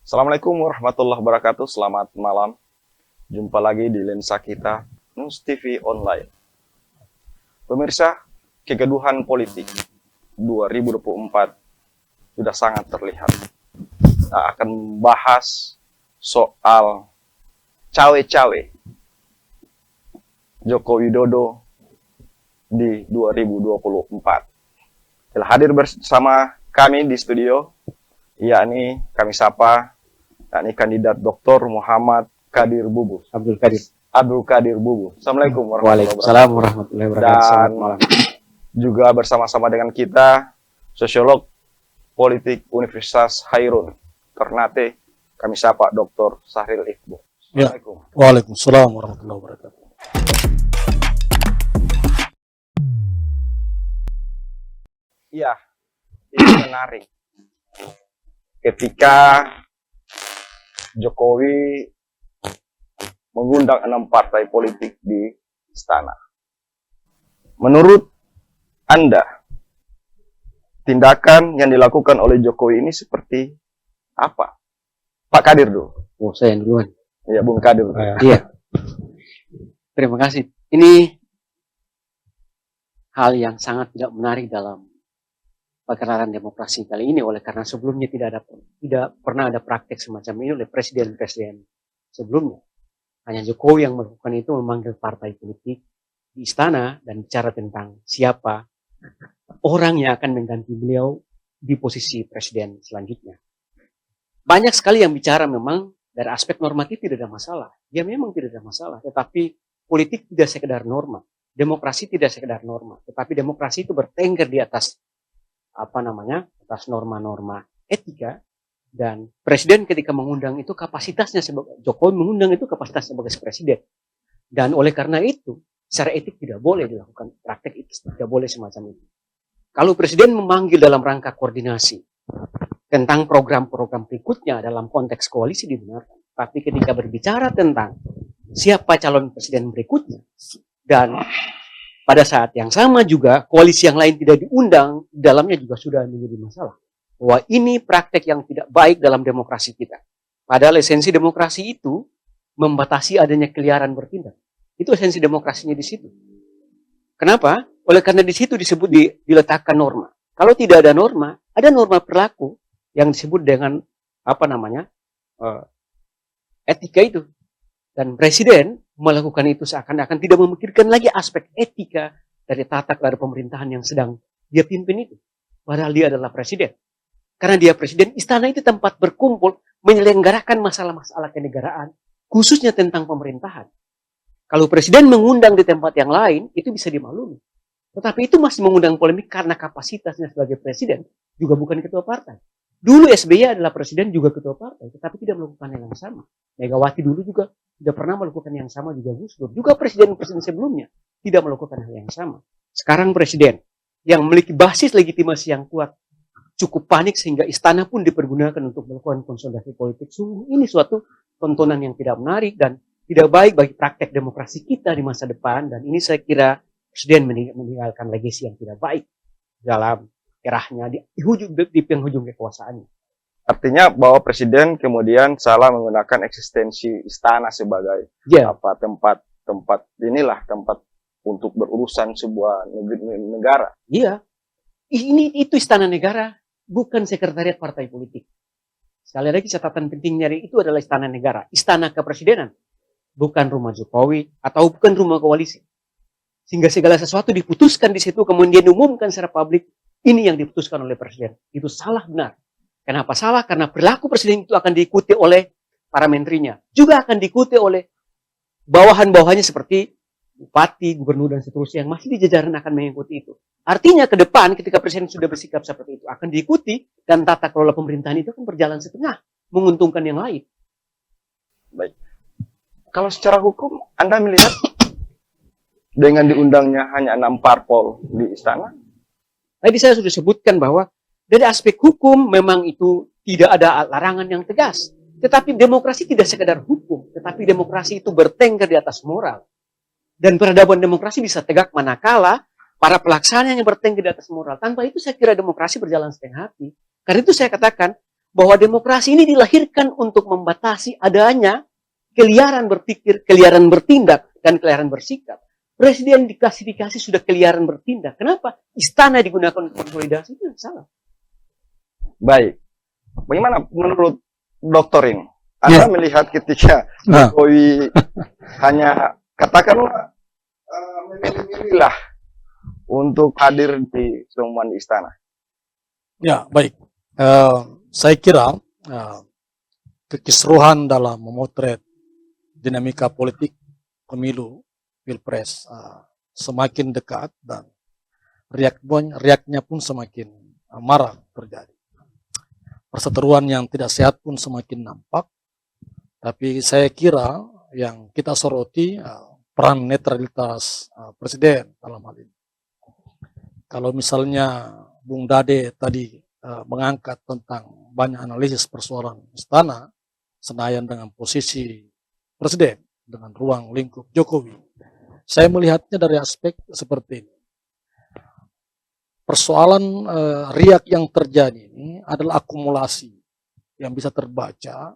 Assalamualaikum warahmatullahi wabarakatuh. Selamat malam. Jumpa lagi di lensa kita, Nus TV Online. Pemirsa, kegaduhan politik 2024 sudah sangat terlihat. Kita akan membahas soal cawe-cawe Joko Widodo di 2024. Telah hadir bersama kami di studio, yakni kami sapa, yakni kandidat Dr. Muhammad Kadir Bubus. Abdul Kadir Bubus. Assalamualaikum warahmatullahi wabarakatuh. Waalaikumsalam warahmatullahi wabarakatuh. Selamat malam. Juga bersama-sama dengan kita, sosiolog politik Universitas Hairun Ternate, kami sapa Dr. Sahril Iqbal. Assalamualaikum. Waalaikumsalam warahmatullahi wabarakatuh. Iya, ini menarik. Ketika Jokowi mengundang 6 partai politik di istana. Menurut Anda, tindakan yang dilakukan oleh Jokowi ini seperti apa? Pak Kadir dulu. Oh, saya yang duluan. Iya, Bung Kadir. Iya. Terima kasih. Ini hal yang sangat tidak menarik dalam pergerakan demokrasi kali ini, oleh karena sebelumnya tidak pernah ada praktek semacam ini oleh presiden-presiden sebelumnya. Hanya Jokowi yang melakukan itu, memanggil partai politik di istana dan bicara tentang siapa orang yang akan mengganti beliau di posisi presiden selanjutnya. Banyak sekali yang bicara memang dari aspek normatif tidak ada masalah. Ya memang tidak ada masalah, tetapi politik tidak sekedar norma. Demokrasi tidak sekedar norma, tetapi demokrasi itu bertengger di atas atas norma-norma etika. Dan presiden ketika mengundang itu kapasitasnya sebagai Jokowi mengundang itu kapasitasnya sebagai presiden. Dan oleh karena itu, secara etik tidak boleh dilakukan praktek itu, tidak boleh semacam itu. Kalau presiden memanggil dalam rangka koordinasi tentang program-program berikutnya dalam konteks koalisi dibenarkan. Tapi ketika berbicara tentang siapa calon presiden berikutnya, dan pada saat yang sama juga koalisi yang lain tidak diundang, dalamnya juga sudah menjadi masalah. Bahwa ini praktek yang tidak baik dalam demokrasi kita. Padahal esensi demokrasi itu membatasi adanya keliaran bertindak. Itu esensi demokrasinya di situ. Kenapa? Oleh karena di situ disebut diletakkan norma. Kalau tidak ada norma perilaku yang disebut dengan etika itu. Dan presiden melakukan itu seakan-akan tidak memikirkan lagi aspek etika dari tata kelola pemerintahan yang sedang dia pimpin itu. Padahal dia adalah presiden. Karena dia presiden, istana itu tempat berkumpul menyelenggarakan masalah-masalah kenegaraan, khususnya tentang pemerintahan. Kalau presiden mengundang di tempat yang lain, itu bisa dimaklumi. Tetapi itu masih mengundang polemik karena kapasitasnya sebagai presiden, juga bukan ketua partai. Dulu SBY adalah presiden juga ketua partai, tetapi tidak melakukan yang sama. Megawati dulu juga tidak pernah melakukan yang sama, juga Gus Dur. Juga presiden-presiden sebelumnya tidak melakukan hal yang sama. Sekarang presiden yang memiliki basis legitimasi yang kuat, cukup panik sehingga istana pun dipergunakan untuk melakukan konsolidasi politik. Sungguh ini suatu tontonan yang tidak menarik dan tidak baik bagi praktek demokrasi kita di masa depan. Dan ini saya kira presiden meninggalkan legasi yang tidak baik dalam erahnya di penghujung kekuasaannya. Artinya bahwa presiden kemudian salah menggunakan eksistensi istana sebagai tempat untuk berurusan sebuah negara. Iya, itu istana negara, bukan sekretariat partai politik. Sekali lagi catatan pentingnya itu adalah istana negara, istana kepresidenan, bukan rumah Jokowi atau bukan rumah koalisi. Sehingga segala sesuatu diputuskan di situ kemudian diumumkan secara publik, ini yang diputuskan oleh presiden. Itu salah benar. Kenapa salah? Karena perilaku presiden itu akan diikuti oleh para menterinya, juga akan diikuti oleh bawahan-bawahannya seperti bupati, gubernur, dan seterusnya yang masih di jajaran akan mengikuti itu. Artinya ke depan ketika presiden sudah bersikap seperti itu akan diikuti dan tata kelola pemerintahan itu akan berjalan setengah, menguntungkan yang lain. Baik. Kalau secara hukum Anda melihat dengan diundangnya hanya 6 parpol di istana? Tadi saya sudah sebutkan bahwa dari aspek hukum memang itu tidak ada larangan yang tegas. Tetapi demokrasi tidak sekedar hukum, tetapi demokrasi itu bertengger di atas moral. Dan peradaban demokrasi bisa tegak manakala para pelaksana yang bertengger di atas moral. Tanpa itu saya kira demokrasi berjalan setengah hati. Karena itu saya katakan bahwa demokrasi ini dilahirkan untuk membatasi adanya keliaran berpikir, keliaran bertindak, dan keliaran bersikap. Presiden diklasifikasi sudah keliaran bertindak. Kenapa? Istana digunakan untuk konsolidasi, itu salah. Baik. Bagaimana menurut dokter ini? Anda melihat ketika Jokowi hanya katakanlah memilih-milihlah untuk hadir di pertemuan di istana. Ya, baik. Saya kira kekisruhan dalam memotret dinamika politik pemilu pilpres semakin dekat dan riaknya pun semakin marak terjadi. Perseteruan yang tidak sehat pun semakin nampak. Tapi saya kira yang kita soroti peran netralitas presiden dalam hal ini. Kalau misalnya Bung Dade tadi mengangkat tentang banyak analisis persoalan istana, Senayan dengan posisi presiden, dengan ruang lingkup Jokowi, saya melihatnya dari aspek seperti ini. Persoalan riak yang terjadi ini adalah akumulasi yang bisa terbaca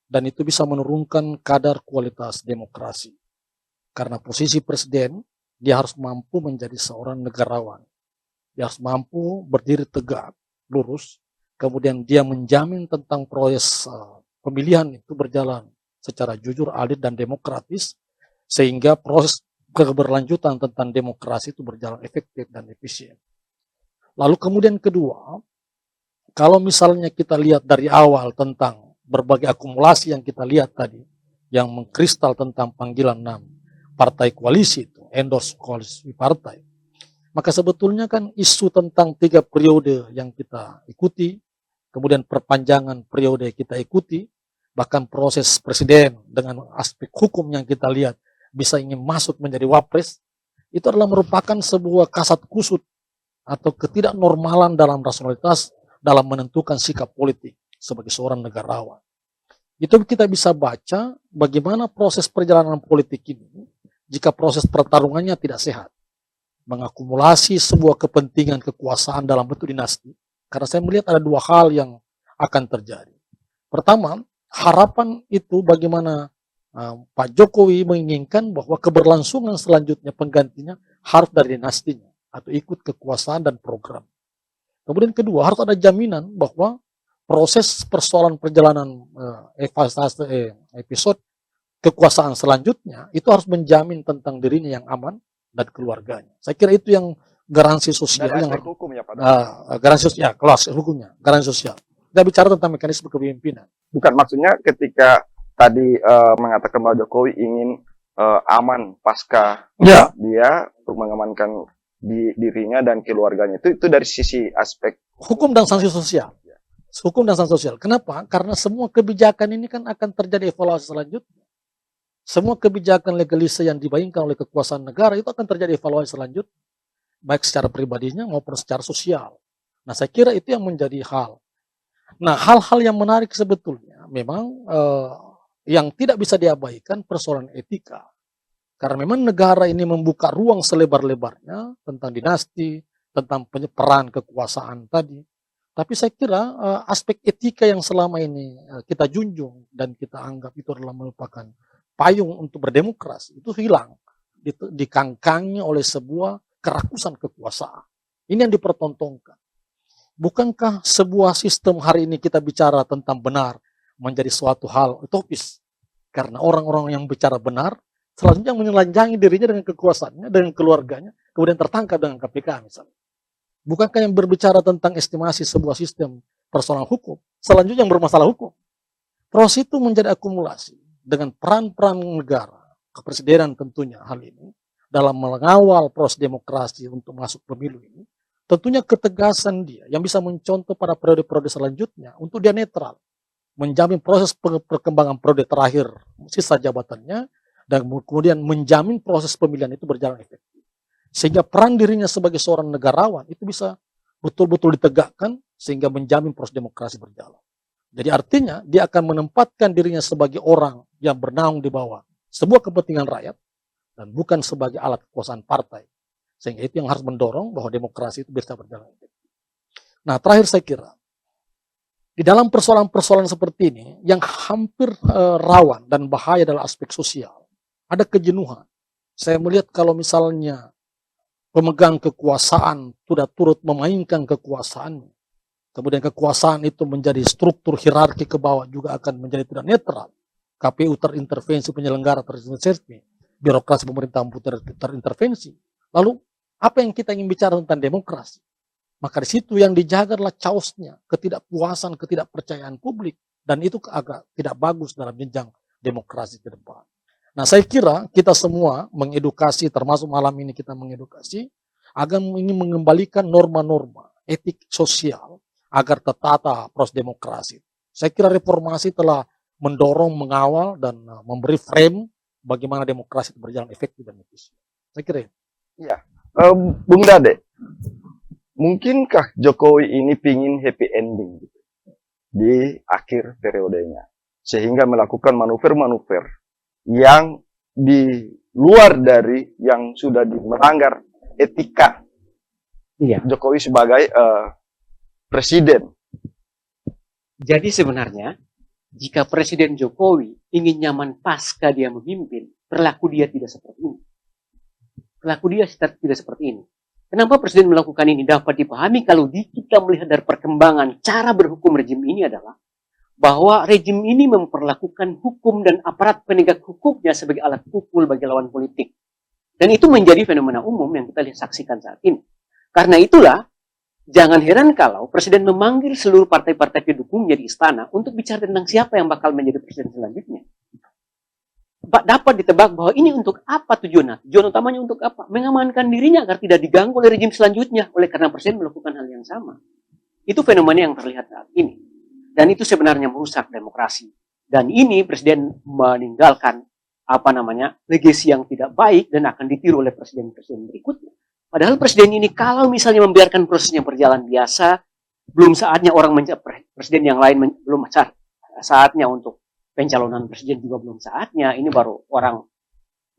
dan itu bisa menurunkan kadar kualitas demokrasi. Karena posisi presiden, dia harus mampu menjadi seorang negarawan. Dia harus mampu berdiri tegak, lurus, kemudian dia menjamin tentang proses pemilihan itu berjalan secara jujur, adil, dan demokratis, sehingga proses keberlanjutan tentang demokrasi itu berjalan efektif dan efisien. Lalu kemudian kedua, kalau misalnya kita lihat dari awal tentang berbagai akumulasi yang kita lihat tadi, yang mengkristal tentang panggilan 6 partai koalisi itu, endorse koalisi partai, maka sebetulnya kan isu tentang 3 periode yang kita ikuti, kemudian perpanjangan periode kita ikuti, bahkan proses presiden dengan aspek hukum yang kita lihat bisa ingin masuk menjadi wapres, itu adalah merupakan sebuah kasat kusut atau ketidaknormalan dalam rasionalitas dalam menentukan sikap politik sebagai seorang negarawan. Itu kita bisa baca bagaimana proses perjalanan politik ini jika proses pertarungannya tidak sehat. Mengakumulasi sebuah kepentingan kekuasaan dalam bentuk dinasti. Karena saya melihat ada 2 hal yang akan terjadi. Pertama, harapan itu bagaimana Pak Jokowi menginginkan bahwa keberlangsungan selanjutnya penggantinya harus dari dinastinya atau ikut kekuasaan dan program. Kemudian kedua, harus ada jaminan bahwa proses persoalan perjalanan episode kekuasaan selanjutnya itu harus menjamin tentang dirinya yang aman dan keluarganya. Saya kira itu yang garansi sosial Dari yang aspek hukum ya Pak. garansi sosial, kelas hukumnya, garansi sosial. Kita bicara tentang mekanisme kepemimpinan. Bukan maksudnya ketika tadi mengatakan bahwa Jokowi ingin aman pasca dia untuk mengamankan dirinya dan keluarganya, itu dari sisi aspek hukum dan sanksi sosial. Hukum dan sanksi sosial. Kenapa? Karena semua kebijakan ini kan akan terjadi evaluasi selanjutnya. Semua kebijakan legalise yang dibayangkan oleh kekuasaan negara itu akan terjadi evaluasi selanjutnya, baik secara pribadinya maupun secara sosial. Nah, saya kira itu yang menjadi hal. Nah, hal-hal yang menarik sebetulnya memang yang tidak bisa diabaikan persoalan etika. Karena memang negara ini membuka ruang selebar-lebarnya tentang dinasti, tentang peran kekuasaan tadi. Tapi saya kira aspek etika yang selama ini kita junjung dan kita anggap itu adalah merupakan payung untuk berdemokrasi, itu hilang. Dikangkangi oleh sebuah kerakusan kekuasaan. Ini yang dipertontonkan. Bukankah sebuah sistem hari ini kita bicara tentang benar menjadi suatu hal utopis? Karena orang-orang yang bicara benar selanjutnya menelanjangi dirinya dengan kekuasaannya, dengan keluarganya, kemudian tertangkap dengan KPK misalnya. Bukankah yang berbicara tentang estimasi sebuah sistem persoalan hukum, selanjutnya yang bermasalah hukum? Proses itu menjadi akumulasi dengan peran-peran negara, kepresidenan tentunya hal ini, dalam mengawal proses demokrasi untuk masuk pemilu ini, tentunya ketegasan dia yang bisa mencontoh pada periode-periode selanjutnya untuk dia netral, menjamin proses perkembangan periode terakhir sisa jabatannya, dan kemudian menjamin proses pemilihan itu berjalan efektif. Sehingga peran dirinya sebagai seorang negarawan itu bisa betul-betul ditegakkan sehingga menjamin proses demokrasi berjalan. Jadi artinya dia akan menempatkan dirinya sebagai orang yang bernaung di bawah sebuah kepentingan rakyat dan bukan sebagai alat kekuasaan partai. Sehingga itu yang harus mendorong bahwa demokrasi itu bisa berjalan efektif. Nah, terakhir saya kira Di dalam persoalan-persoalan seperti ini, yang hampir rawan dan bahaya dalam aspek sosial, ada kejenuhan. Saya melihat kalau misalnya pemegang kekuasaan sudah turut memainkan kekuasaannya, kemudian kekuasaan itu menjadi struktur hierarki ke bawah juga akan menjadi tidak netral. KPU terintervensi, penyelenggara terintervensi, birokrasi pemerintahan terintervensi. Lalu apa yang kita ingin bicara tentang demokrasi? Maka di situ yang dijaga adalah chaosnya, ketidakpuasan, ketidakpercayaan publik, dan itu agak tidak bagus dalam jenjang demokrasi ke depan. Nah, saya kira kita semua mengedukasi, termasuk malam ini kita mengedukasi, agar ingin mengembalikan norma-norma etik sosial agar tertata proses demokrasi. Saya kira reformasi telah mendorong, mengawal, dan memberi frame bagaimana demokrasi itu berjalan efektif dan efisien. Saya kira itu. Ya, Bung Dade, mungkinkah Jokowi ini pingin happy ending gitu, di akhir periodenya, sehingga melakukan manuver-manuver yang di luar dari yang sudah melanggar etika Jokowi sebagai presiden? Jadi sebenarnya jika Presiden Jokowi ingin nyaman pasca dia memimpin, perilaku dia tidak seperti ini. Perilaku dia tidak seperti ini. Kenapa Presiden melakukan ini? Dapat dipahami kalau kita melihat dari perkembangan cara berhukum rejim ini adalah bahwa rejim ini memperlakukan hukum dan aparat penegak hukumnya sebagai alat pukul bagi lawan politik. Dan itu menjadi fenomena umum yang kita saksikan saat ini. Karena itulah, jangan heran kalau Presiden memanggil seluruh partai-partai pendukungnya di istana untuk bicara tentang siapa yang bakal menjadi Presiden selanjutnya. Dapat ditebak bahwa ini untuk apa tujuannya? Tujuan utamanya untuk apa? Mengamankan dirinya agar tidak diganggu oleh rejim selanjutnya. Oleh karena Presiden melakukan hal yang sama. Itu fenomena yang terlihat saat ini. Dan itu sebenarnya merusak demokrasi. Dan ini Presiden meninggalkan legasi yang tidak baik dan akan ditiru oleh presiden-presiden berikutnya. Padahal Presiden ini kalau misalnya membiarkan prosesnya berjalan biasa, belum saatnya orang presiden yang lain belum saatnya untuk pencalonan presiden juga belum saatnya. Ini baru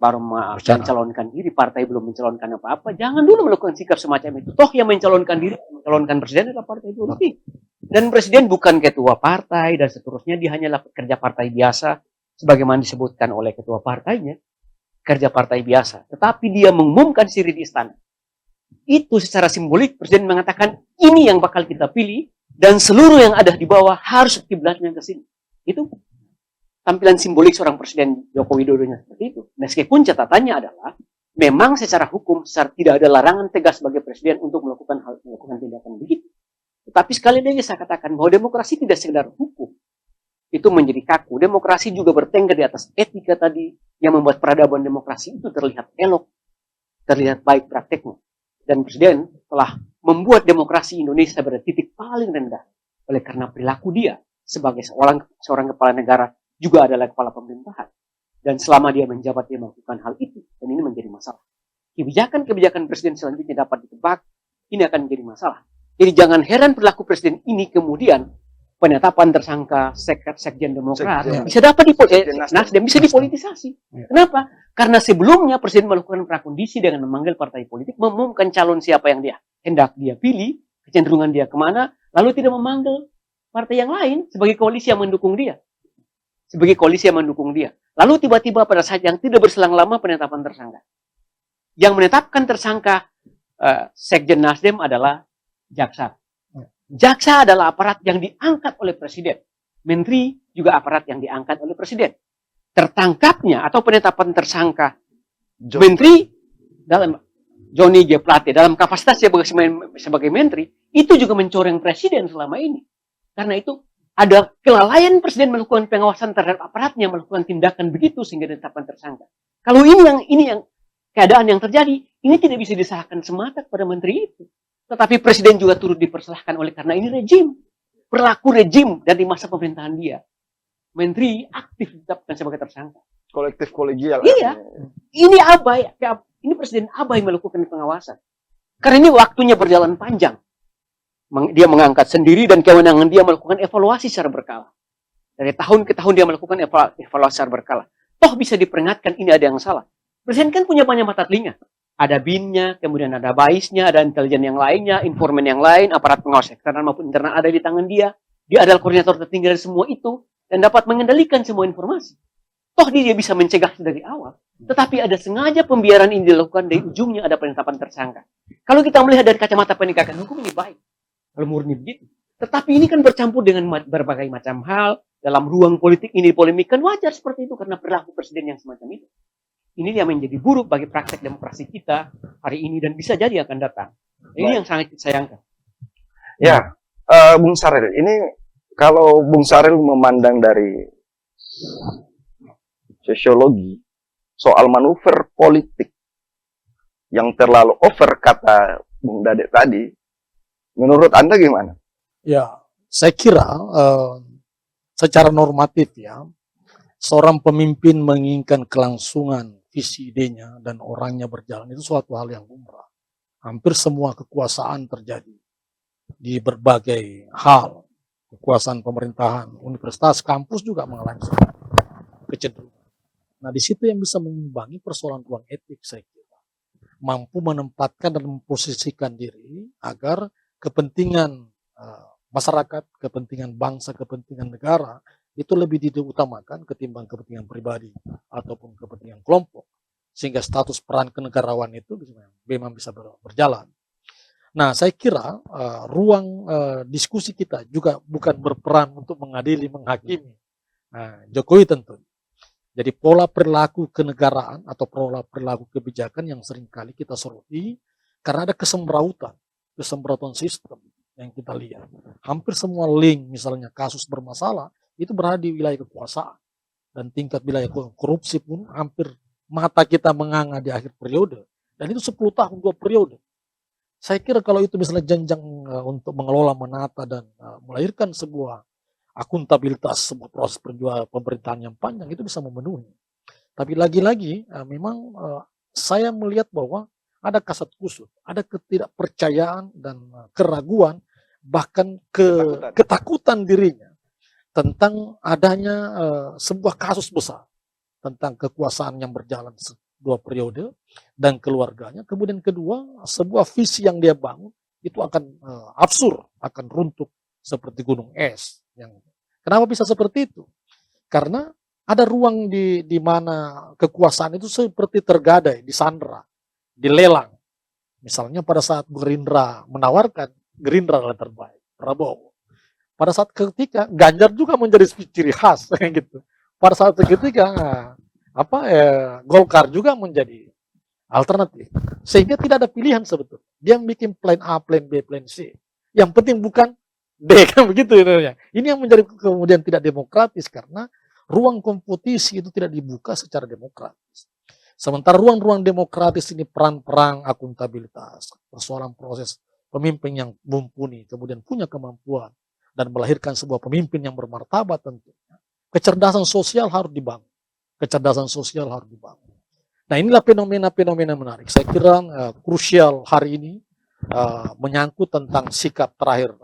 mencalonkan diri, partai belum mencalonkan apa-apa. Jangan dulu melakukan sikap semacam itu. Toh yang mencalonkan diri, mencalonkan presiden adalah partai politik. Dan presiden bukan ketua partai dan seterusnya, dia hanyalah pekerja partai biasa, sebagaimana disebutkan oleh ketua partainya, kerja partai biasa. Tetapi dia mengumumkan diri di istana. Itu secara simbolik presiden mengatakan ini yang bakal kita pilih dan seluruh yang ada di bawah harus kiblatnya ke sini. Itu tampilan simbolik seorang Presiden Joko Widodo-nya seperti itu. Meskipun catatannya adalah memang secara hukum tidak ada larangan tegas sebagai presiden untuk melakukan tindakan begitu. Tetapi sekali lagi saya katakan bahwa demokrasi tidak sekedar hukum. Itu menjadi kaku. Demokrasi juga bertengger di atas etika tadi yang membuat peradaban demokrasi itu terlihat elok, terlihat baik prakteknya. Dan Presiden telah membuat demokrasi Indonesia pada titik paling rendah. Oleh karena perilaku dia sebagai seorang kepala negara juga adalah kepala pemerintahan. Dan selama dia menjabat, dia melakukan hal itu. Dan ini menjadi masalah. Kebijakan-kebijakan Presiden selanjutnya dapat ditebak, ini akan menjadi masalah. Jadi jangan heran perilaku Presiden ini kemudian penetapan tersangka Sekjen Demokrat bisa dapat bisa dipolitisasi. Kenapa? Karena sebelumnya Presiden melakukan prakondisi dengan memanggil partai politik, mengumumkan calon siapa yang dia hendak dia pilih, kecenderungan dia kemana, lalu tidak memanggil partai yang lain sebagai koalisi yang mendukung dia. Lalu tiba-tiba pada saat yang tidak berselang lama penetapan tersangka. Yang menetapkan tersangka Sekjen Nasdem adalah jaksa. Jaksa adalah aparat yang diangkat oleh Presiden. Menteri juga aparat yang diangkat oleh Presiden. Tertangkapnya atau penetapan tersangka Menteri dalam Johnny G. Plate dalam kapasitas sebagai Menteri itu juga mencoreng Presiden selama ini. Karena itu ada kelalaian Presiden melakukan pengawasan terhadap aparatnya melakukan tindakan begitu sehingga ditetapkan tersangka. Kalau ini yang keadaan yang terjadi, ini tidak bisa diserahkan semata kepada Menteri itu. Tetapi Presiden juga turut dipersalahkan oleh karena ini rejim. Perilaku rejim dari masa pemerintahan dia. Menteri aktif ditetapkan sebagai tersangka. Kolektif kolegial. Iya. Ini abai. Ini Presiden abai melakukan pengawasan. Karena ini waktunya berjalan panjang. Dia mengangkat sendiri dan kewenangan dia melakukan evaluasi secara berkala. Dari tahun ke tahun dia melakukan evaluasi secara berkala. Toh bisa diperingatkan ini ada yang salah. Presiden kan punya banyak mata telinga. Ada BIN-nya, kemudian ada BAIS-nya, ada intelijen yang lainnya, informan yang lain, aparat pengawas eksternal maupun internal ada di tangan dia. Dia adalah koordinator tertinggi dari semua itu dan dapat mengendalikan semua informasi. Toh dia bisa mencegah dari awal. Tetapi ada sengaja pembiaran ini dilakukan, dari ujungnya ada penetapan tersangka. Kalau kita melihat dari kacamata penegakan hukum ini baik. Kalau murni begitu. Tetapi ini kan bercampur dengan berbagai macam hal. Dalam ruang politik ini polemik kan wajar seperti itu karena perilaku presiden yang semacam itu. Ini yang menjadi buruk bagi praktek demokrasi kita hari ini dan bisa jadi akan datang. Ini yang sangat disayangkan. Ya, Bung Saril, ini kalau Bung Saril memandang dari sosiologi soal manuver politik yang terlalu over kata Bung Dadek tadi, menurut Anda gimana? Ya, saya kira secara normatif ya, seorang pemimpin menginginkan kelangsungan visi idenya dan orangnya berjalan itu suatu hal yang lumrah. Hampir semua kekuasaan terjadi di berbagai hal. Kekuasaan pemerintahan, universitas, kampus juga mengalami kecenderungan. Nah, di situ yang bisa mengimbangi persoalan ruang etik, saya kira. Mampu menempatkan dan memposisikan diri agar kepentingan masyarakat, kepentingan bangsa, kepentingan negara, itu lebih diutamakan ketimbang kepentingan pribadi ataupun kepentingan kelompok. Sehingga status peran kenegarawan itu memang bisa berjalan. Nah, saya kira ruang diskusi kita juga bukan berperan untuk mengadili, menghakimi Jokowi tentu. Jadi pola perilaku kenegaraan atau pola perilaku kebijakan yang seringkali kita soroti karena ada kesembrautan sistem yang kita lihat. Hampir semua link misalnya kasus bermasalah itu berada di wilayah kekuasaan dan tingkat wilayah korupsi pun hampir mata kita menganga di akhir periode dan itu 10 tahun 2 periode. Saya kira kalau itu misalnya jenjang untuk mengelola, menata dan melahirkan sebuah akuntabilitas, sebuah proses pemerintahan yang panjang itu bisa memenuhi. Tapi lagi-lagi memang saya melihat bahwa ada kasat kusut, ada ketidakpercayaan dan keraguan, bahkan ketakutan dirinya tentang adanya sebuah kasus besar tentang kekuasaan yang berjalan 2 periode dan keluarganya. Kemudian kedua, sebuah visi yang dia bangun itu akan absurd, akan runtuh seperti gunung es. Kenapa bisa seperti itu? Karena ada ruang di mana kekuasaan itu seperti tergadai, disandra, dilelang. Misalnya pada saat Gerindra menawarkan, Gerindra adalah terbaik, Prabowo. Pada saat ketika Ganjar juga menjadi ciri khas, gitu. Pada saat ketika Golkar juga menjadi alternatif, sehingga tidak ada pilihan sebetulnya. Dia bikin plan A, plan B, plan C. Yang penting bukan D, kan begitu ya. Ini yang menjadi kemudian tidak demokratis karena ruang kompetisi itu tidak dibuka secara demokratis. Sementara ruang-ruang demokratis ini peran-peran akuntabilitas, persoalan proses pemimpin yang mumpuni, kemudian punya kemampuan dan melahirkan sebuah pemimpin yang bermartabat tentunya. Kecerdasan sosial harus dibangun. Nah, inilah fenomena-fenomena menarik. Saya kira krusial hari ini menyangkut tentang sikap terakhir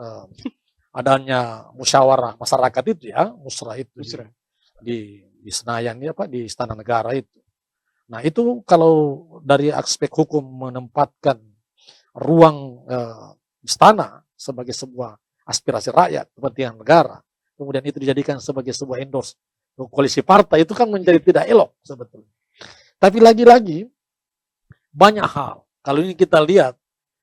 adanya musyawarah masyarakat itu ya, musrah itu di Senayan di Istana Negara itu. Nah, itu kalau dari aspek hukum menempatkan ruang istana sebagai sebuah aspirasi rakyat, kepentingan negara, kemudian itu dijadikan sebagai sebuah endorse koalisi partai, itu kan menjadi tidak elok sebetulnya. Tapi lagi-lagi banyak hal. Kalau ini kita lihat,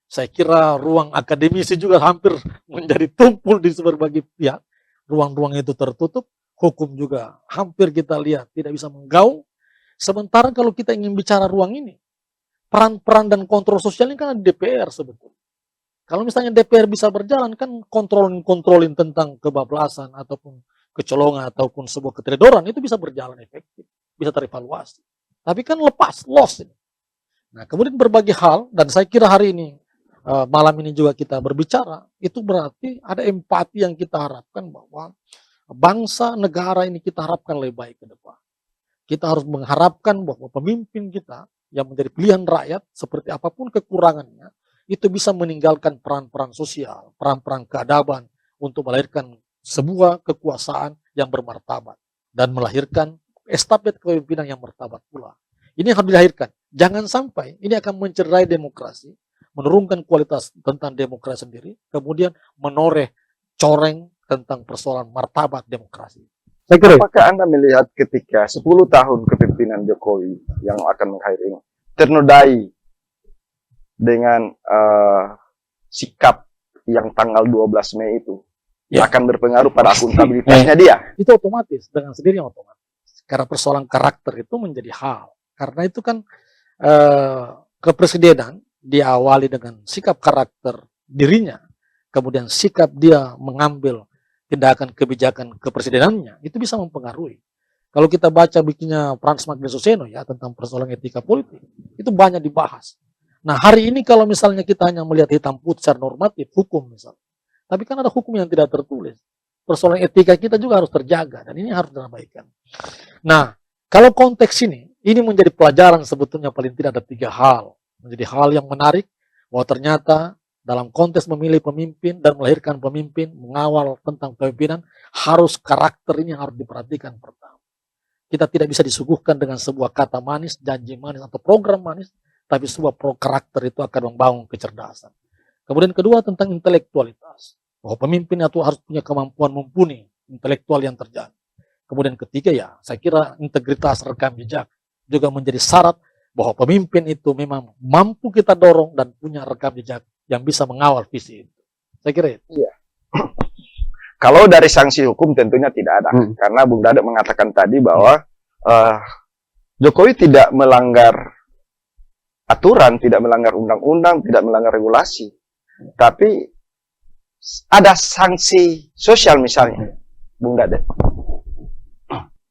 saya kira ruang akademisi juga hampir menjadi tumpul di berbagai pihak. Ruang-ruang itu tertutup, hukum juga hampir kita lihat tidak bisa menggaung. Sementara kalau kita ingin bicara ruang ini, peran-peran dan kontrol sosial ini kan ada di DPR sebetulnya. Kalau misalnya DPR bisa berjalan, kan kontrolin tentang kebablasan ataupun kecolongan ataupun sebuah keteledoran itu bisa berjalan efektif, bisa terevaluasi. Tapi kan lepas, lost ini. Nah, kemudian berbagai hal, dan saya kira hari ini, malam ini juga kita berbicara, itu berarti ada empati yang kita harapkan bahwa bangsa, negara ini kita harapkan lebih baik ke depan. Kita harus mengharapkan bahwa pemimpin kita yang menjadi pilihan rakyat, seperti apapun kekurangannya, itu bisa meninggalkan peran-peran sosial, peran-peran keadaban untuk melahirkan sebuah kekuasaan yang bermartabat dan melahirkan estafet kepemimpinan yang martabat pula. Ini harus dilahirkan. Jangan sampai ini akan mencederai demokrasi, menurunkan kualitas tentang demokrasi sendiri, kemudian menoreh coreng tentang persoalan martabat demokrasi. Saya kira Apakah Anda melihat ketika 10 tahun kepemimpinan Jokowi yang akan mengakhiri ini ternodai dengan sikap yang tanggal 12 Mei itu akan berpengaruh pada akuntabilitasnya dia? Itu otomatis, dengan sendirinya otomatis. Karena persoalan karakter itu menjadi hal. Karena itu kan kepresidenan diawali dengan sikap karakter dirinya, kemudian sikap dia mengambil tindakan kebijakan kepresidenannya, itu bisa mempengaruhi. Kalau kita baca bukunya Frans Magdaleno ya tentang persoalan etika politik, itu banyak dibahas. Nah hari ini kalau misalnya kita hanya melihat hitam putih secara normatif, hukum misalnya, tapi kan ada hukum yang tidak tertulis. Persoalan etika kita juga harus terjaga, dan ini harus diabaikan. Nah, kalau konteks ini menjadi pelajaran sebetulnya paling tidak ada 3 hal. Menjadi hal yang menarik, bahwa ternyata dalam konteks memilih pemimpin dan melahirkan pemimpin, mengawal tentang pemimpinan, harus karakter ini yang harus diperhatikan pertama. Kita tidak bisa disuguhkan dengan sebuah kata manis, janji manis, atau program manis, tapi sebuah karakter itu akan membangun kecerdasan. Kemudian kedua tentang intelektualitas. Bahwa pemimpin itu harus punya kemampuan mumpuni intelektual yang terjadi. Kemudian ketiga ya, saya kira integritas rekam jejak juga menjadi syarat bahwa pemimpin itu memang mampu kita dorong dan punya rekam jejak yang bisa mengawal visi itu. Saya kira itu. Iya. Kalau dari sanksi hukum tentunya tidak ada. Karena Bung Dadek mengatakan tadi bahwa Jokowi tidak melanggar aturan, tidak melanggar undang-undang, tidak melanggar regulasi. Tapi ada sanksi sosial misalnya, Bung Dadek.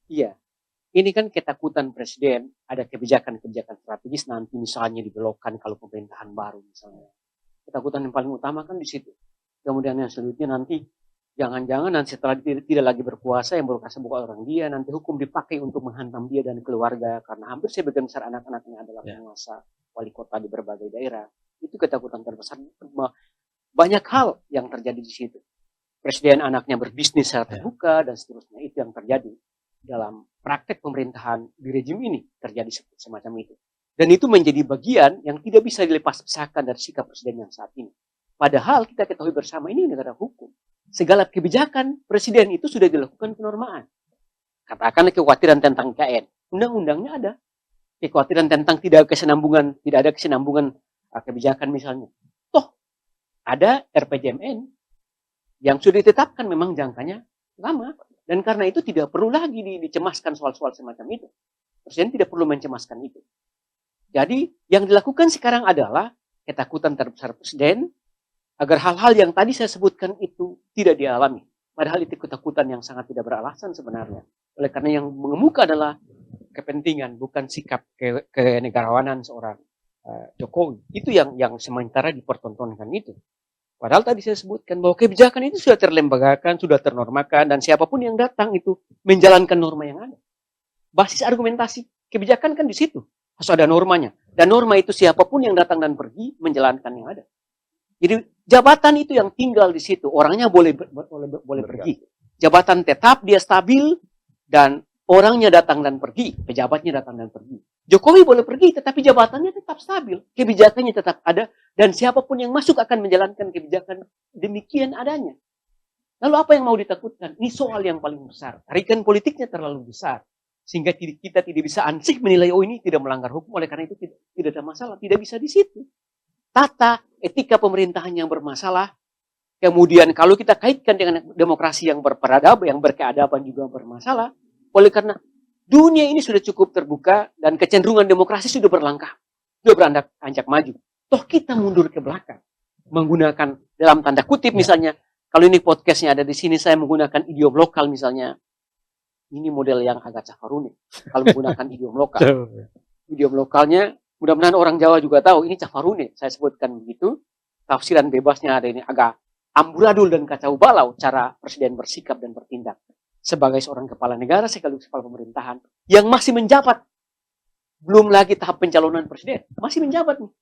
Iya, ini kan ketakutan presiden, ada kebijakan-kebijakan strategis nanti misalnya dibelokkan kalau pemerintahan baru misalnya. Ketakutan yang paling utama kan di situ. Kemudian yang selanjutnya nanti, jangan-jangan nanti setelah tidak lagi berkuasa, yang berkuasa bukan orang dia, nanti hukum dipakai untuk menghantam dia dan keluarga, karena hampir sebagian besar anak-anaknya adalah penguasa wali kota di berbagai daerah. Itu ketakutan terbesar. Banyak hal yang terjadi di situ. Presiden anaknya berbisnis secara terbuka dan seterusnya. Itu yang terjadi dalam praktek pemerintahan di rejim ini, terjadi semacam itu. Dan itu menjadi bagian yang tidak bisa dilepas-pisahkan dari sikap presiden yang saat ini. Padahal kita ketahui bersama ini negara hukum. Segala kebijakan presiden itu sudah dilakukan penormaan. Katakanlah kekhawatiran tentang KN. Undang-undangnya ada. Kekhawatiran tentang tidak ada kesinambungan kebijakan misalnya. Toh, ada RPJMN yang sudah ditetapkan memang jangkanya lama. Dan karena itu tidak perlu lagi dicemaskan soal-soal semacam itu. Presiden tidak perlu mencemaskan itu. Jadi yang dilakukan sekarang adalah ketakutan terbesar presiden agar hal-hal yang tadi saya sebutkan itu tidak dialami. Padahal itu ketakutan yang sangat tidak beralasan sebenarnya. Oleh karena yang mengemuka adalah kepentingan, bukan sikap kenegarawanan seorang Jokowi. Itu yang sementara dipertontonkan itu. Padahal tadi saya sebutkan bahwa kebijakan itu sudah terlembagakan, sudah ternormakan, dan siapapun yang datang itu menjalankan norma yang ada. Basis argumentasi kebijakan kan di situ. Harus ada normanya. Dan norma itu siapapun yang datang dan pergi menjalankan yang ada. Jadi jabatan itu yang tinggal di situ. Orangnya boleh pergi. Jabatan tetap, dia stabil, dan orangnya datang dan pergi. Pejabatnya datang dan pergi. Jokowi boleh pergi, tetapi jabatannya tetap stabil. Kebijakannya tetap ada. Dan siapapun yang masuk akan menjalankan kebijakan demikian adanya. Lalu apa yang mau ditakutkan? Ini soal yang paling besar. Tarikan politiknya terlalu besar. Sehingga kita tidak bisa ansih menilai, oh ini tidak melanggar hukum. Oleh karena itu tidak ada masalah. Tidak bisa di situ. Tata etika pemerintahan yang bermasalah. Kemudian kalau kita kaitkan dengan demokrasi yang berperadaban, yang berkeadaban juga bermasalah. Oleh karena dunia ini sudah cukup terbuka dan kecenderungan demokrasi sudah berlangkah. Sudah beranjak maju. Toh kita mundur ke belakang. Menggunakan dalam tanda kutip misalnya. Kalau ini podcastnya ada di sini, saya menggunakan idiom lokal misalnya. Ini model yang agak cafarune. Kalau menggunakan idiom lokal. Idiom lokalnya, mudah-mudahan orang Jawa juga tahu, ini cafarune. Saya sebutkan begitu. Tafsiran bebasnya ada ini agak amburadul dan kacau balau cara presiden bersikap dan bertindak. Sebagai seorang kepala negara, sekaligus kepala pemerintahan, yang masih menjabat. Belum lagi tahap pencalonan presiden. Masih menjabat nih.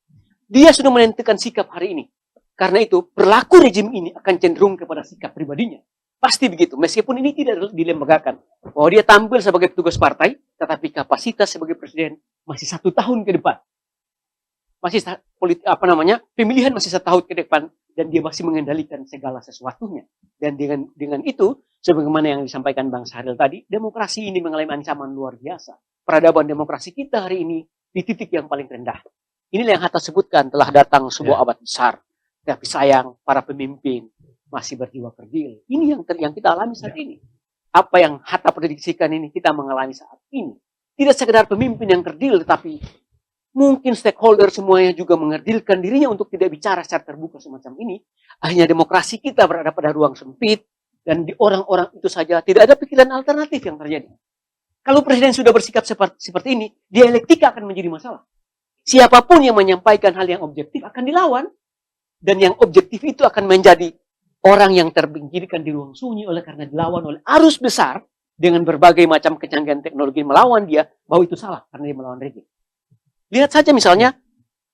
Dia sudah menentukan sikap hari ini. Karena itu, perilaku rejim ini akan cenderung kepada sikap pribadinya. Pasti begitu. Meskipun ini tidak dilembagakan. Bahwa dia tampil sebagai petugas partai, tetapi kapasitas sebagai presiden masih 1 tahun ke depan. pemilihan masih 1 tahun ke depan dan dia masih mengendalikan segala sesuatunya. Dan dengan itu, sebagaimana yang disampaikan Bang Syahril tadi, demokrasi ini mengalami ancaman luar biasa. Peradaban demokrasi kita hari ini di titik yang paling rendah. Inilah yang Hatta sebutkan, telah datang sebuah abad besar. Tapi sayang, para pemimpin masih berjiwa kerdil. Ini yang kita alami saat ini. Apa yang Hatta prediksikan ini kita mengalami saat ini. Tidak sekedar pemimpin yang kerdil, tetapi mungkin stakeholder semuanya juga mengerdilkan dirinya untuk tidak bicara secara terbuka semacam ini. Akhirnya demokrasi kita berada pada ruang sempit, dan di orang-orang itu saja tidak ada pikiran alternatif yang terjadi. Kalau presiden sudah bersikap seperti ini, dialektika akan menjadi masalah. Siapapun yang menyampaikan hal yang objektif akan dilawan. Dan yang objektif itu akan menjadi orang yang terpinggirkan di ruang sunyi oleh karena dilawan oleh arus besar dengan berbagai macam kecanggihan teknologi melawan dia, bahwa itu salah karena dia melawan rejim. Lihat saja misalnya,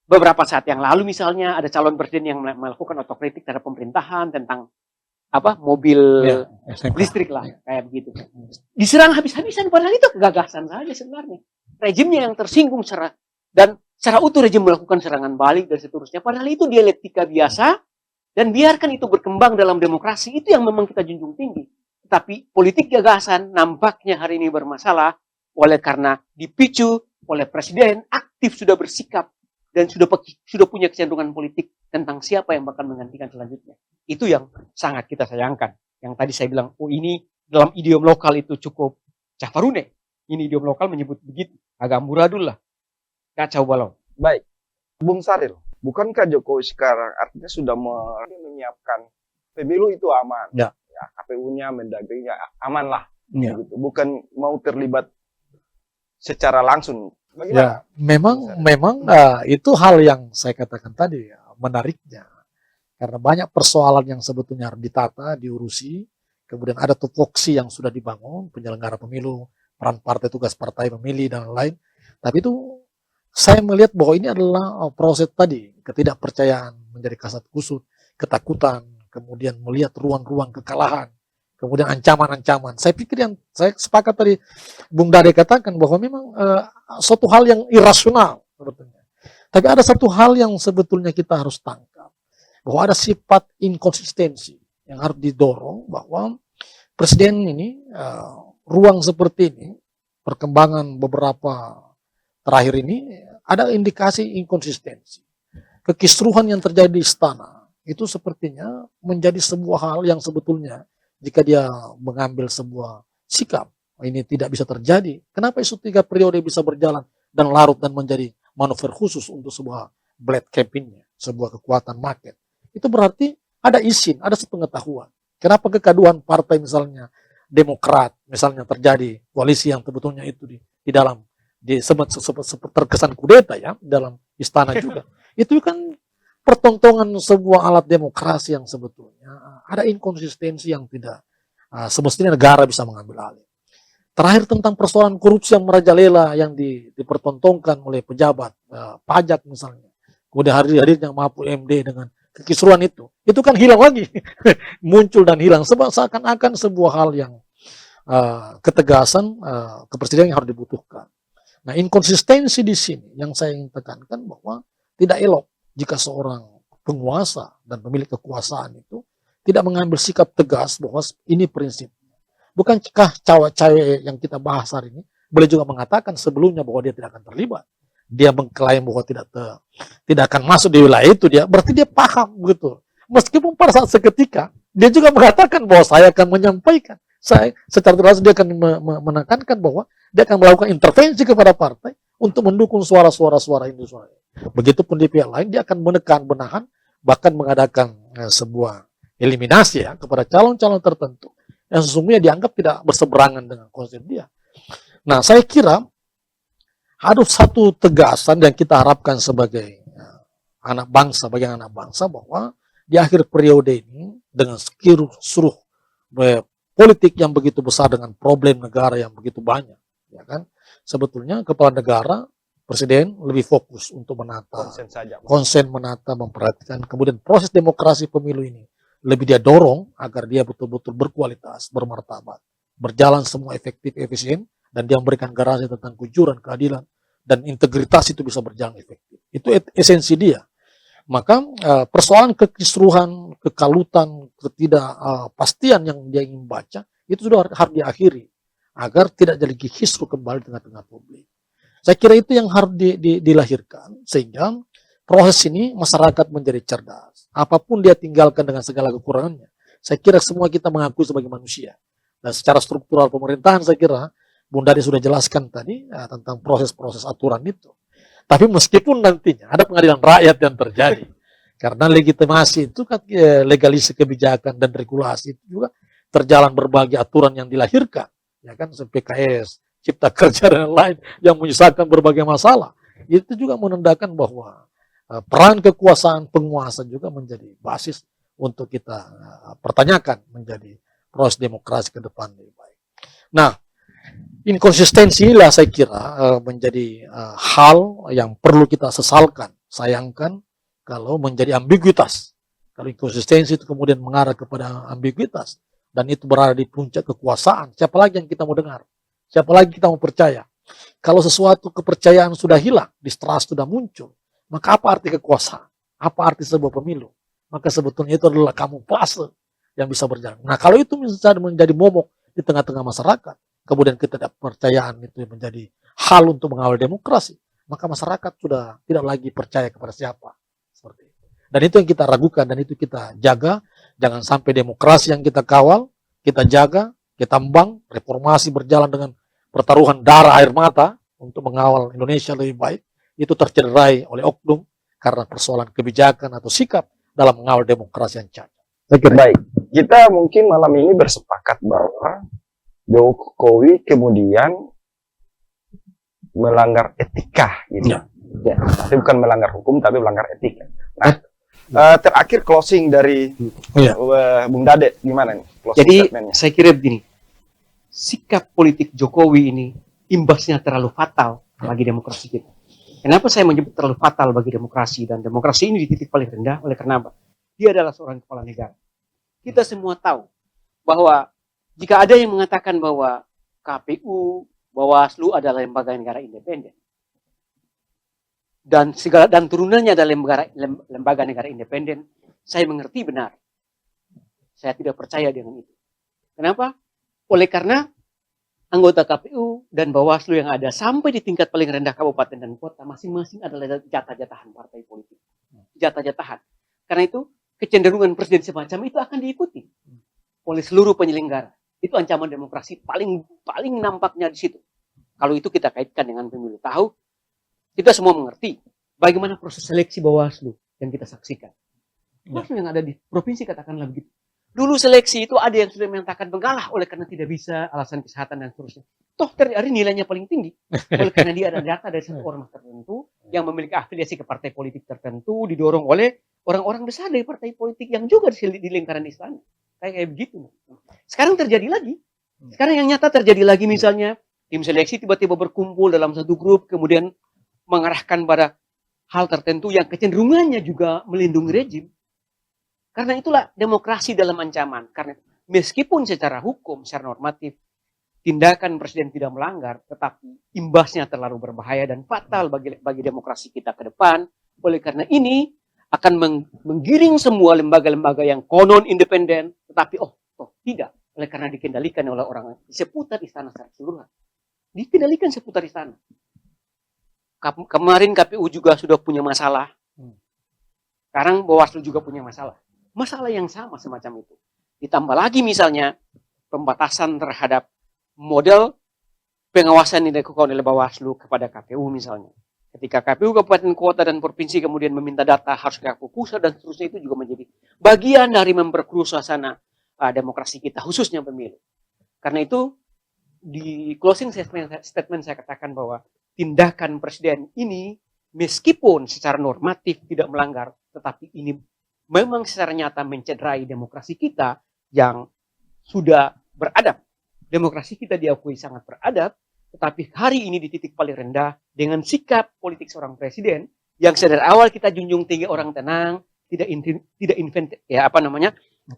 beberapa saat yang lalu misalnya ada calon presiden yang melakukan otokritik terhadap pemerintahan tentang mobil listrik lah, kayak begitu. Diserang habis-habisan, padahal itu kegagasan saja sebenarnya. Rejimnya yang tersinggung secara utuh rejim melakukan serangan balik dan seterusnya. Padahal itu dialektika biasa, dan biarkan itu berkembang dalam demokrasi, itu yang memang kita junjung tinggi. Tapi politik gagasan nampaknya hari ini bermasalah oleh karena dipicu oleh presiden aktif sudah bersikap dan sudah punya kecenderungan politik tentang siapa yang bakal menggantikan selanjutnya. Itu yang sangat kita sayangkan. Yang tadi saya bilang, ini dalam idiom lokal itu cukup cafarune. Ini idiom lokal menyebut begitu. Agak amburadul lah. Kacau balau. Baik, Bung Syahril, bukankah Jokowi sekarang artinya sudah menyiapkan pemilu itu aman? Ya. KPU-nya, Mendagrinya aman lah. Ya. Gitu. Bukan mau terlibat secara langsung. Bagaimana? Ya, memang itu hal yang saya katakan tadi, menariknya. Karena banyak persoalan yang sebetulnya harus ditata, diurusi. Kemudian ada tupoksi yang sudah dibangun, penyelenggara pemilu, peran partai, tugas partai memilih, dan lain-lain. Tapi itu saya melihat bahwa ini adalah proses tadi, ketidakpercayaan menjadi kasat kusut, ketakutan, kemudian melihat ruang-ruang kekalahan, kemudian ancaman-ancaman. Saya pikir yang saya sepakat tadi Bung Dade katakan bahwa memang suatu hal yang irasional sebetulnya. Tapi ada satu hal yang sebetulnya kita harus tangkap, bahwa ada sifat inkonsistensi yang harus didorong, bahwa presiden ini ruang seperti ini, perkembangan beberapa terakhir ini ada indikasi inkonsistensi. Kekisruhan yang terjadi di istana itu sepertinya menjadi sebuah hal yang sebetulnya jika dia mengambil sebuah sikap, ini tidak bisa terjadi. Kenapa isu 3 periode bisa berjalan dan larut dan menjadi manuver khusus untuk sebuah black campaign-nya, sebuah kekuatan market. Itu berarti ada izin, ada sepengetahuan. Kenapa kekaduan partai misalnya Demokrat misalnya terjadi koalisi yang sebetulnya itu di dalam terkesan kudeta ya dalam istana juga. Itu kan pertontongan sebuah alat demokrasi yang sebetulnya ada inkonsistensi yang tidak semestinya negara bisa mengambil alih. Terakhir tentang persoalan korupsi yang merajalela yang dipertontonkan oleh pejabat pajak misalnya. Kemudian hadirnya Mahfud MD dengan kekisruan itu kan hilang lagi. Muncul dan hilang. Seakan-akan sebuah hal yang ketegasan kepresidenan yang harus dibutuhkan. Nah, inkonsistensi di sini yang saya ingin tekankan bahwa tidak elok jika seorang penguasa dan pemilik kekuasaan itu tidak mengambil sikap tegas bahwa ini prinsipnya. Bukankah cawe-cawe yang kita bahas hari ini boleh juga mengatakan sebelumnya bahwa dia tidak akan terlibat. Dia mengklaim bahwa tidak akan masuk di wilayah itu, berarti dia paham begitu. Meskipun pada saat seketika dia juga mengatakan bahwa saya akan menyampaikan. Saya secara terus dia akan menekankan bahwa dia akan melakukan intervensi kepada partai untuk mendukung suara-suara Indonesia. Begitupun di pihak lain dia akan menahan, bahkan mengadakan sebuah eliminasi kepada calon-calon tertentu yang sesungguhnya dianggap tidak berseberangan dengan konsep dia. Nah, saya kira harus satu tegasan yang kita harapkan sebagai anak bangsa, bahwa di akhir periode ini dengan seluruh politik yang begitu besar dengan problem negara yang begitu banyak, ya kan? Sebetulnya kepala negara, presiden lebih fokus untuk menata, konsen menata, memperhatikan, kemudian proses demokrasi pemilu ini lebih dia dorong agar dia betul-betul berkualitas, bermartabat, berjalan semua efektif, efisien, dan dia memberikan garansi tentang kejujuran, keadilan, dan integritas itu bisa berjalan efektif. Itu esensi dia. Maka persoalan kekisruhan, kekalutan, ketidakpastian yang dia ingin baca itu sudah harus diakhiri agar tidak jadi kisruh kembali tengah-tengah publik. Saya kira itu yang harus dilahirkan sehingga proses ini masyarakat menjadi cerdas. Apapun dia tinggalkan dengan segala kekurangannya. Saya kira semua kita mengakui sebagai manusia. Dan secara struktural pemerintahan saya kira Bunda Dadi sudah jelaskan tadi tentang proses-proses aturan itu. Tapi meskipun nantinya ada pengadilan rakyat yang terjadi, karena legitimasi itu kan legalisi kebijakan dan regulasi itu juga terjalan berbagai aturan yang dilahirkan, ya kan, PKS, Cipta Kerja dan lain yang menyisakan berbagai masalah. Itu juga menandakan bahwa peran kekuasaan penguasa juga menjadi basis untuk kita pertanyakan menjadi proses demokrasi ke depan lebih baik. Nah, inkonsistensi inilah saya kira menjadi hal yang perlu kita sesalkan, sayangkan kalau menjadi ambiguitas. Kalau inkonsistensi itu kemudian mengarah kepada ambiguitas dan itu berada di puncak kekuasaan, siapa lagi yang kita mau dengar? Siapa lagi kita mau percaya? Kalau sesuatu kepercayaan sudah hilang, distrust sudah muncul, maka apa arti kekuasaan? Apa arti sebuah pemilu? Maka sebetulnya itu adalah kamuflase yang bisa berjalan. Nah, kalau itu menjadi momok di tengah-tengah masyarakat, kemudian ketidakpercayaan itu menjadi hal untuk mengawal demokrasi, maka masyarakat sudah tidak lagi percaya kepada siapa. Seperti itu. Dan itu yang kita ragukan dan itu kita jaga. Jangan sampai demokrasi yang kita kawal, kita jaga, kita embang, reformasi berjalan dengan pertaruhan darah air mata untuk mengawal Indonesia lebih baik, itu tercederai oleh oknum karena persoalan kebijakan atau sikap dalam mengawal demokrasi yang cacat. Baik, kita mungkin malam ini bersepakat bahwa Jokowi kemudian melanggar etika, gitu. Ya, tapi bukan melanggar hukum, tapi melanggar etika. Nah, terakhir closing dari Bung Dade, gimana nih? Jadi, saya kira begini, sikap politik Jokowi ini imbasnya terlalu fatal bagi demokrasi kita. Kenapa saya menyebut terlalu fatal bagi demokrasi? Dan demokrasi ini di titik paling rendah, oleh karena apa? Dia adalah seorang kepala negara. Kita semua tahu bahwa jika ada yang mengatakan bahwa KPU, Bawaslu adalah lembaga negara independen dan turunannya adalah lembaga negara independen, saya mengerti benar. Saya tidak percaya dengan itu. Kenapa? Oleh karena anggota KPU dan Bawaslu yang ada sampai di tingkat paling rendah kabupaten dan kota masing-masing adalah jatah-jatahan partai politik. Jatah-jatahan. Karena itu kecenderungan presiden semacam itu akan diikuti oleh seluruh penyelenggara. Itu ancaman demokrasi paling nampaknya di situ. Kalau itu kita kaitkan dengan pemilu. Tahu, kita semua mengerti bagaimana proses seleksi Bawaslu yang kita saksikan. Bawaslu yang ada di provinsi katakanlah begitu. Dulu seleksi itu ada yang sudah menyatakan mengalah oleh karena tidak bisa, alasan kesehatan dan seterusnya. Toh ternyata nilainya paling tinggi. Oleh karena dia ada data dari satu ormas tertentu yang memiliki afiliasi ke partai politik tertentu, didorong oleh orang-orang besar dari partai politik yang juga di lingkaran istana. Kayak begitu. Sekarang terjadi lagi. Sekarang yang nyata terjadi lagi misalnya, tim seleksi tiba-tiba berkumpul dalam satu grup, kemudian mengarahkan pada hal tertentu yang kecenderungannya juga melindungi rejim. Karena itulah demokrasi dalam ancaman. Karena meskipun secara hukum, secara normatif, tindakan presiden tidak melanggar, tetapi imbasnya terlalu berbahaya dan fatal bagi demokrasi kita ke depan. Oleh karena ini akan menggiring semua lembaga-lembaga yang konon independen, tetapi tidak. Oleh karena dikendalikan oleh orang seputar istana secara keseluruhan. Dikendalikan seputar istana. Kemarin KPU juga sudah punya masalah. Sekarang Bawaslu juga punya masalah. Masalah yang sama semacam itu. Ditambah lagi misalnya pembatasan terhadap model pengawasan yang dilakukan oleh Bawaslu kepada KPU misalnya. Ketika KPU kabupaten kota dan provinsi kemudian meminta data harus ke pusat dan seterusnya, itu juga menjadi bagian dari memperkeruh suasana demokrasi kita, khususnya pemilu. Karena itu di closing statement saya katakan bahwa tindakan presiden ini meskipun secara normatif tidak melanggar, tetapi ini memang secara nyata mencederai demokrasi kita yang sudah beradab. Demokrasi kita diakui sangat beradab, tetapi hari ini di titik paling rendah dengan sikap politik seorang presiden yang dari awal kita junjung tinggi orang tenang, tidak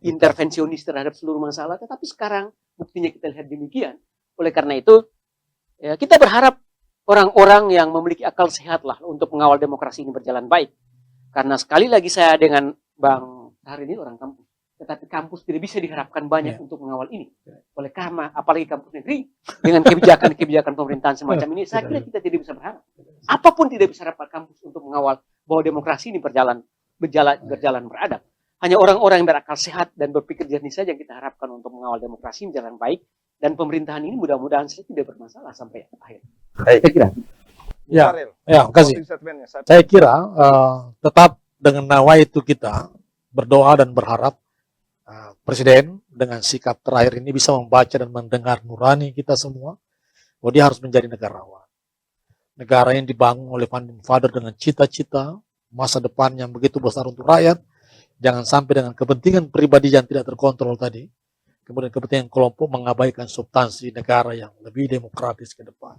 intervensionis terhadap seluruh masalah, tetapi sekarang buktinya kita lihat demikian. Oleh karena itu, ya, kita berharap orang-orang yang memiliki akal sehat lah untuk mengawal demokrasi ini berjalan baik. Karena sekali lagi saya dengan Bang hari ini orang kampus, tetapi kampus tidak bisa diharapkan banyak untuk mengawal ini. Oleh karena apalagi kampus negeri dengan kebijakan-kebijakan pemerintahan semacam ini, saya kira kita tidak bisa berharap. Apapun tidak bisa dapat kampus untuk mengawal bahwa demokrasi ini berjalan beradab. Hanya orang-orang yang berakal sehat dan berpikir jernih saja yang kita harapkan untuk mengawal demokrasi berjalan baik, dan pemerintahan ini mudah-mudahan saja tidak bermasalah sampai akhir. Saya kira. Ya, makasih. Saya kira tetap dengan nawaitu kita berdoa dan berharap Presiden dengan sikap terakhir ini bisa membaca dan mendengar nurani kita semua bahwa dia harus menjadi negarawan. Negara yang dibangun oleh founding father dengan cita-cita masa depan yang begitu besar untuk rakyat. Jangan sampai dengan kepentingan pribadi yang tidak terkontrol tadi, kemudian kepentingan kelompok mengabaikan substansi negara yang lebih demokratis ke depan.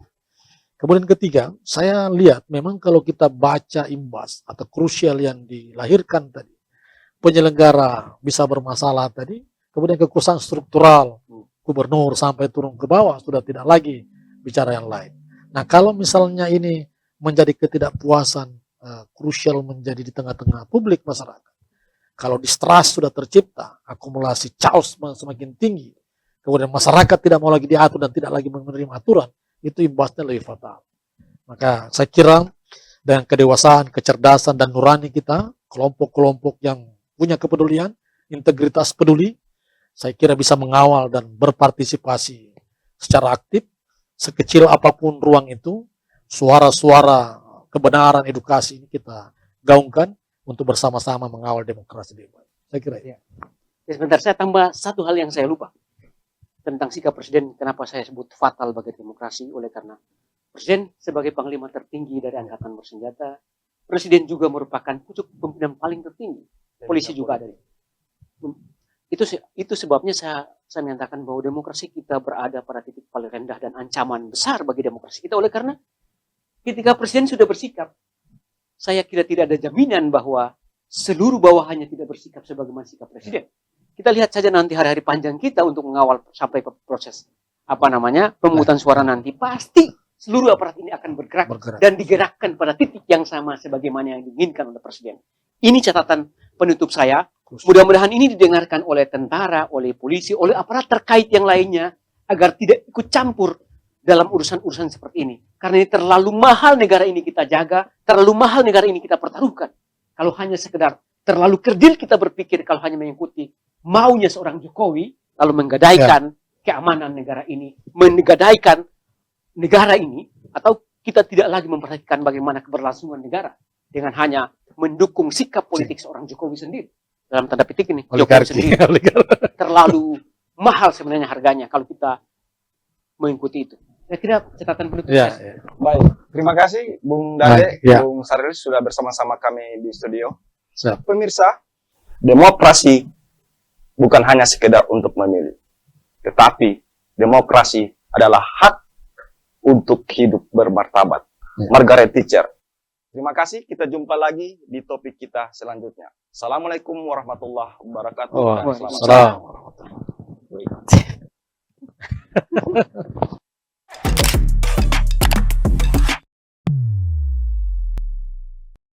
Kemudian ketiga, saya lihat memang kalau kita baca imbas atau krusial yang dilahirkan tadi, penyelenggara bisa bermasalah tadi, kemudian kekuasaan struktural, gubernur sampai turun ke bawah, sudah tidak lagi bicara yang lain. Nah kalau misalnya ini menjadi ketidakpuasan krusial menjadi di tengah-tengah publik masyarakat, kalau distrust sudah tercipta, akumulasi chaos semakin tinggi, kemudian masyarakat tidak mau lagi diatur dan tidak lagi menerima aturan, itu imbasnya lebih fatal. Maka saya kira dengan kedewasaan, kecerdasan, dan nurani kita, kelompok-kelompok yang punya kepedulian, integritas peduli, saya kira bisa mengawal dan berpartisipasi secara aktif, sekecil apapun ruang itu, suara-suara kebenaran edukasi ini kita gaungkan, untuk bersama-sama mengawal demokrasi di Indonesia. Saya kira ya. Sebentar, saya tambah satu hal yang saya lupa tentang sikap Presiden. Kenapa saya sebut fatal bagi demokrasi? Oleh karena Presiden sebagai panglima tertinggi dari angkatan bersenjata, Presiden juga merupakan pucuk pimpinan paling tertinggi. Polisi juga ada. Itu sebabnya saya menyatakan bahwa demokrasi kita berada pada titik paling rendah dan ancaman besar bagi demokrasi kita. Oleh karena ketika Presiden sudah bersikap, saya kira tidak ada jaminan bahwa seluruh bawahannya tidak bersikap sebagaimana sikap Presiden. Kita lihat saja nanti hari-hari panjang kita untuk mengawal sampai proses pemungutan suara nanti. Pasti seluruh aparat ini akan bergerak dan digerakkan pada titik yang sama sebagaimana yang diinginkan oleh Presiden. Ini catatan penutup saya. Mudah-mudahan ini didengarkan oleh tentara, oleh polisi, oleh aparat terkait yang lainnya agar tidak ikut campur dalam urusan-urusan seperti ini. Karena ini terlalu mahal negara ini kita jaga, terlalu mahal negara ini kita pertaruhkan. Kalau hanya sekedar terlalu kerdil kita berpikir kalau hanya mengikuti maunya seorang Jokowi, lalu menggadaikan keamanan negara ini, menggadaikan negara ini, atau kita tidak lagi memperhatikan bagaimana keberlangsungan negara dengan hanya mendukung sikap politik seorang Jokowi sendiri. Dalam tanda petik ini, Jokowi sendiri. Terlalu mahal sebenarnya harganya kalau kita mengikuti itu. Saya kira catatan penutup. Baik, terima kasih Bung Dade, Bung Sarilis sudah bersama-sama kami di studio. Pemirsa, demokrasi bukan hanya sekedar untuk memilih, tetapi demokrasi adalah hak untuk hidup bermartabat. Margaret Thatcher. Terima kasih, kita jumpa lagi di topik kita selanjutnya. Assalamualaikum warahmatullahi wabarakatuh. Waalaikumsalam warahmatullahi wabarakatuh.